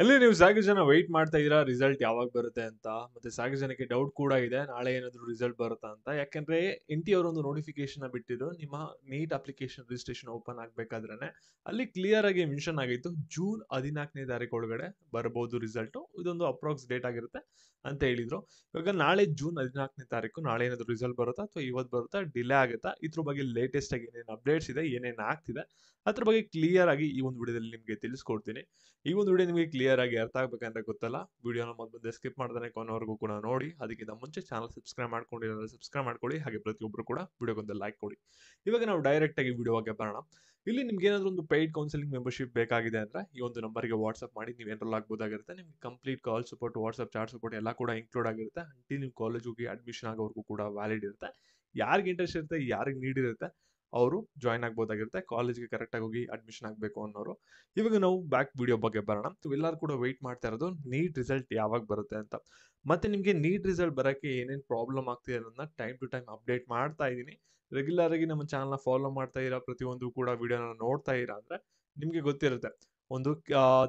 ಅಲ್ಲಿ ನೀವು ಸಾಕಷ್ಟು ಜನ ವೆಯ್ಟ್ ಮಾಡ್ತಾ ಇದ್ದೀರಾ ರಿಸಲ್ಟ್ ಯಾವಾಗ ಬರುತ್ತೆ ಅಂತ. ಮತ್ತೆ ಸಾಕಷ್ಟು ಜನಕ್ಕೆ ಡೌಟ್ ಕೂಡ ಇದೆ ನಾಳೆ ಏನಾದ್ರು ರಿಸಲ್ಟ್ ಬರುತ್ತಾ ಅಂತ. ಯಾಕಂದ್ರೆ ಎನ್ ಟಿ ಅವರು ಒಂದು ನೋಟಿಫಿಕೇಶನ್ ಬಿಟ್ಟಿದ್ರು ನಿಮ್ಮ ನೀಟ್ ಅಪ್ಲಿಕೇಶನ್ ರಿಜಿಸ್ಟ್ರೇಷನ್ ಓಪನ್ ಆಗ್ಬೇಕಾದ್ರೇನೆ ಅಲ್ಲಿ ಕ್ಲಿಯರ್ ಆಗಿ ಮೆನ್ಷನ್ ಆಗಿತ್ತು ಜೂನ್ 14ನೇ ತಾರೀಕು ಒಳಗಡೆ ಬರಬಹುದು ರಿಸಲ್ಟ್. ಇದೊಂದು ಅಪ್ರಾಕ್ಸ್ ಡೇಟ್ ಆಗಿರುತ್ತೆ ಅಂತ ಹೇಳಿದ್ರು. ಇವಾಗ ನಾಳೆ ಜೂನ್ 14ನೇ ತಾರೀಕು ನಾಳೆ ಏನಾದ್ರು ರಿಸಲ್ಟ್ ಬರುತ್ತಾ ಅಥವಾ ಇವತ್ತು ಬರುತ್ತಾ ಡಿಲೇ ಆಗುತ್ತಾ ಇದ್ರ ಬಗ್ಗೆ ಲೇಟೆಸ್ಟ್ ಆಗಿ ಏನೇನು ಅಪ್ಡೇಟ್ಸ್ ಇದೆ ಏನೇನು ಆಗ್ತಿದೆ ಅದ್ರ ಬಗ್ಗೆ ಕ್ಲಿಯರ್ ಆಗಿ ಈ ಒಂದು ವಿಡಿಯೋದಲ್ಲಿ ನಿಮಗೆ ತಿಳಿಸ್ಕೊಡ್ತೀನಿ. ಈ ಒಂದು ವಿಡಿಯೋ ನಿಮಗೆ ಕ್ಲಿಯರ್ ಆಗಿ ಅರ್ಥ ಆಗ್ಬೇಕಂತ ಗೊತ್ತಲ್ಲ, ವಿಡಿಯೋನ ಮೊದಲು ಸ್ಕಿಪ್ ಮಾಡ್ದಾನೆ ಕೊನೆವರೆಗೂ ಕೂಡ ನೋಡಿ. ಅದಕ್ಕಿಂತ ಮುಂಚೆ ಚಾನಲ್ ಸಬ್ಸ್ಕ್ರೈಬ್ ಮಾಡ್ಕೊಂಡಿರೋದ್ರೆ ಸಬ್ಸ್ಕ್ರೈಬ್ ಮಾಡ್ಕೊಳ್ಳಿ, ಹಾಗೆ ಪ್ರತಿಯೊಬ್ಬರು ಕೂಡ ವಿಡಿಯೋಗೊಂದು ಲೈಕ್ ಕೊಡಿ. ಇವಾಗ ನಾವು ಡೈರೆಕ್ಟ್ ಆಗಿ ವಿಡಿಯೋಗೆ ಬರೋಣ. ಇಲ್ಲಿ ನಿಮ್ಗೆ ಏನಾದ್ರು ಒಂದು ಪೇಯ್ಡ್ ಕೌನ್ಸಿಲಿಂಗ್ ಮೆಂಬರ್ಶಿಪ್ ಬೇಕಾಗಿದೆ ಅಂದ್ರೆ ಈ ಒಂದು ನಂಬರ್ಗೆ ವಾಟ್ಸ್ಆಪ್ ಮಾಡಿ ನೀವು ಎನ್ರೋಲ್ ಆಗ್ಬೋದಾಗಿರುತ್ತೆ. ನಿಮ್ಗೆ ಕಂಪ್ಲೀಟ್ ಕಾಲ್ ಸಪೋರ್ಟ್, ವಾಟ್ಸ್ಆಪ್ ಚಾಟ್ ಸಪೋರ್ಟ್ ಎಲ್ಲ ಕೂಡ ಇನ್ಕ್ಲೂಡ್ ಆಗಿರುತ್ತೆ. ಅಂಟಿಲ್ ನೀವು ಕಾಲೇಜ್ ಹೋಗಿ ಅಡ್ಮಿಷನ್ ಆಗೋವರೆಗೂ ಕೂಡ ವ್ಯಾಲಿಡ್ ಇರುತ್ತೆ. ಯಾರಿಗೆ ಇಂಟ್ರೆಸ್ಟ್ ಇರುತ್ತೆ, ಯಾರಿಗೆ ನೀಡ್ ಇರುತ್ತೆ ಅವರು ಜಾಯ್ನ್ ಆಗ್ಬೋದಾಗಿರುತ್ತೆ. ಕಾಲೇಜ್ಗೆ ಕರೆಕ್ಟಾಗಿ ಹೋಗಿ ಅಡ್ಮಿಷನ್ ಆಗಬೇಕು ಅನ್ನೋರು. ಇವಾಗ ನಾವು ಬ್ಯಾಕ್ ವಿಡಿಯೋ ಬಗ್ಗೆ ಬರೋಣ. ಎಲ್ಲರೂ ಕೂಡ ವೆಯ್ಟ್ ಮಾಡ್ತಾ ಇರೋದು ನೀಟ್ ರಿಸಲ್ಟ್ ಯಾವಾಗ ಬರುತ್ತೆ ಅಂತ. ಮತ್ತೆ ನಿಮಗೆ ನೀಟ್ ರಿಸಲ್ಟ್ ಬರೋಕ್ಕೆ ಏನೇನು ಪ್ರಾಬ್ಲಮ್ ಆಗ್ತಿದೆ ಅನ್ನೋದನ್ನ ಟೈಮ್ ಟು ಟೈಮ್ ಅಪ್ಡೇಟ್ ಮಾಡ್ತಾ ಇದ್ದೀನಿ. ರೆಗ್ಯುಲರ್ ಆಗಿ ನಮ್ಮ ಚಾನಲ್ನ ಫಾಲೋ ಮಾಡ್ತಾ ಇರೋ ಪ್ರತಿಯೊಂದು ಕೂಡ ವಿಡಿಯೋನ ನೋಡ್ತಾ ಇರಾ ಅಂದ್ರೆ ನಿಮಗೆ ಗೊತ್ತಿರುತ್ತೆ. ಒಂದು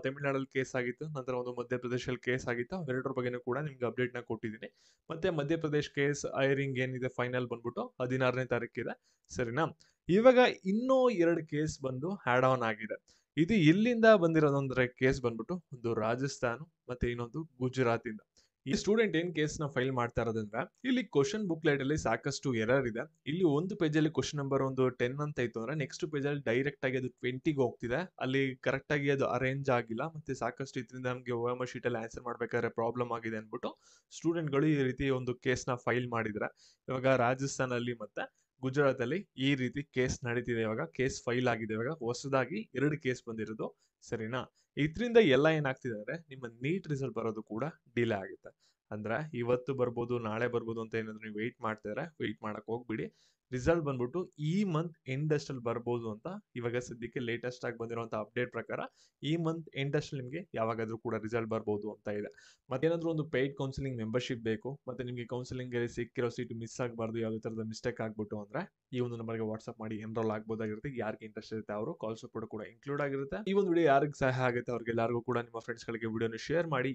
ತಮಿಳ್ನಾಡಲ್ಲಿ ಕೇಸ್ ಆಗಿತ್ತು, ನಂತರ ಒಂದು ಮಧ್ಯಪ್ರದೇಶಲ್ಲಿ ಕೇಸ್ ಆಗಿತ್ತು. ಅವೆರಡರ ಬಗ್ಗೆನೂ ಕೂಡ ನಿಮ್ಗೆ ಅಪ್ಡೇಟ್ನ ಕೊಟ್ಟಿದ್ದೀನಿ. ಮತ್ತೆ ಮಧ್ಯಪ್ರದೇಶ್ ಕೇಸ್ ಐರಿಂಗ್ ಏನಿದೆ ಫೈನಲ್ ಬಂದ್ಬಿಟ್ಟು 16ನೇ ತಾರೀಕಿದೆ, ಸರಿನಾ? ಇವಾಗ ಇನ್ನೂ 2 ಕೇಸ್ ಬಂದು ಆ್ಯಡ್ ಆನ್ ಆಗಿದೆ. ಇದು ಎಲ್ಲಿಂದ ಬಂದಿರೋದಂದ್ರೆ ಕೇಸ್ ಬಂದ್ಬಿಟ್ಟು ಒಂದು ರಾಜಸ್ಥಾನ್ ಮತ್ತೆ ಇನ್ನೊಂದು ಗುಜರಾತ್ ಇಂದ. ಈ ಸ್ಟೂಡೆಂಟ್ ಏನ್ ಕೇಸ್ ನ ಫೈಲ್ ಮಾಡ್ತಾ ಇರೋದಂದ್ರೆ ಇಲ್ಲಿ ಕ್ವಶನ್ ಬುಕ್ಲೆಟ್ ಅಲ್ಲಿ ಸಾಕಷ್ಟು ಎರರ್ ಇದೆ. ಇಲ್ಲಿ ಒಂದು ಪೇಜ್ ಅಲ್ಲಿ ಕ್ವಶನ್ ನಂಬರ್ ಒಂದು 10 ಅಂತ ಇತ್ತು ಅಂದ್ರೆ ನೆಕ್ಸ್ಟ್ ಪೇಜ್ ಅಲ್ಲಿ ಡೈರೆಕ್ಟ್ ಆಗಿ ಅದು 20ಗೆ ಹೋಗ್ತಿದೆ. ಅಲ್ಲಿ ಕರೆಕ್ಟ್ ಆಗಿ ಅದು ಅರೇಂಜ್ ಆಗಿಲ್ಲ. ಮತ್ತೆ ಸಾಕಷ್ಟು ಇದರಿಂದ ನಮಗೆ OMR ಶೀಟ್ ಅಲ್ಲಿ ಆನ್ಸರ್ ಮಾಡ್ಬೇಕಾದ್ರೆ ಪ್ರಾಬ್ಲಮ್ ಆಗಿದೆ ಅನ್ಬಿಟ್ಟು ಸ್ಟೂಡೆಂಟ್ ಗಳು ಈ ರೀತಿ ಒಂದು ಕೇಸ್ ನ ಫೈಲ್ ಮಾಡಿದ್ರೆ. ಇವಾಗ ರಾಜಸ್ಥಾನ್ ಅಲ್ಲಿ ಮತ್ತೆ ಗುಜರಾತ್ ಅಲ್ಲಿ ಈ ರೀತಿ ಕೇಸ್ ನಡೀತಿದೆ. ಇವಾಗ ಕೇಸ್ ಫೈಲ್ ಆಗಿದೆ. ಇವಾಗ ಹೊಸದಾಗಿ 2 ಕೇಸ್ ಬಂದಿರೋದು, ಸರಿನಾ? ಇದರಿಂದ ಎಲ್ಲ ಏನಾಗ್ತಿದೆ ಅಂದ್ರೆ ನಿಮ್ಮ ನೀಟ್ ರಿಸಲ್ಟ್ ಬರೋದು ಕೂಡ ಡಿಲೇ ಆಗುತ್ತೆ. ಅಂದ್ರೆ ಇವತ್ತು ಬರ್ಬೋದು, ನಾಳೆ ಬರ್ಬೋದು ಅಂತ ಏನಾದ್ರು ನೀವು ವೆಯ್ಟ್ ಮಾಡ್ತಿದ್ರೆ ವೆಯ್ಟ್ ಮಾಡಕ್ ಹೋಗ್ಬಿಡಿ. ರಿಸಲ್ಟ್ ಬಂದ್ಬಿಟ್ಟು ಈ ಮಂತ್ ಎಂಡ್ ಅಷ್ಟಲ್ಲಿ ಬರ್ಬೋದು ಅಂತ ಇವಾಗ ಸದ್ಯಕ್ಕೆ ಲೇಟೆಸ್ಟ್ ಆಗಿ ಬಂದಿರುವಂತಹ ಅಪ್ಡೇಟ್ ಪ್ರಕಾರ ಈ ಮಂತ್ ಎಂಡ್ ಅಷ್ಟಲ್ಲಿ ನಿಮಗೆ ಯಾವಾಗಾದ್ರೂ ಕೂಡ ರಿಸಲ್ಟ್ ಬರ್ಬೋದು ಅಂತ ಇದೆ. ಮತ್ತೇನಾದ್ರೂ ಒಂದು ಪೇಯ್ಡ್ ಕೌನ್ಸಿಲಿಂಗ್ ಮೆಂಬರ್ಶಿಪ್ ಬೇಕು, ಮತ್ತೆ ನಿಮಗೆ ಕೌನ್ಸಿಲಿಂಗ್ ಸಿಕ್ಕಿರೋ ಸೀಟ್ ಮಿಸ್ ಆಗಬಾರ್ದು, ಯಾವುದೇ ತರದ ಮಿಸ್ಟೇಕ್ ಆಗ್ಬಿಟ್ಟು ಅಂದ್ರೆ ಈ ಒಂದು ನಂಬರ್ಗೆ ವಾಟ್ಸ್ಆಪ್ ಮಾಡಿ ಎನ್ರೋಲ್ ಆಗ್ಬೋದಾಗಿರುತ್ತೆ. ಯಾರಿಗೆ ಇಂಟ್ರೆಸ್ಟ್ ಇರುತ್ತೆ ಅವರು ಕಾಲ್ ಸಪೋರ್ಟ್ ಕೂಡ ಇನ್ಕ್ಲೂಡ್ ಆಗಿರುತ್ತೆ. ಈ ಒಂದು ವಿಡಿಯೋ ಯಾರಿಗೆ ಸಹಾಯ ಆಗುತ್ತೆ ಅವ್ರಿಗೆಲ್ಲರಿಗೂ ಕೂಡ ನಿಮ್ಮ ಫ್ರೆಂಡ್ಸ್ ಗಳಿಗೆ ವಿಡಿಯೋನ ಶೇರ್ ಮಾಡಿ.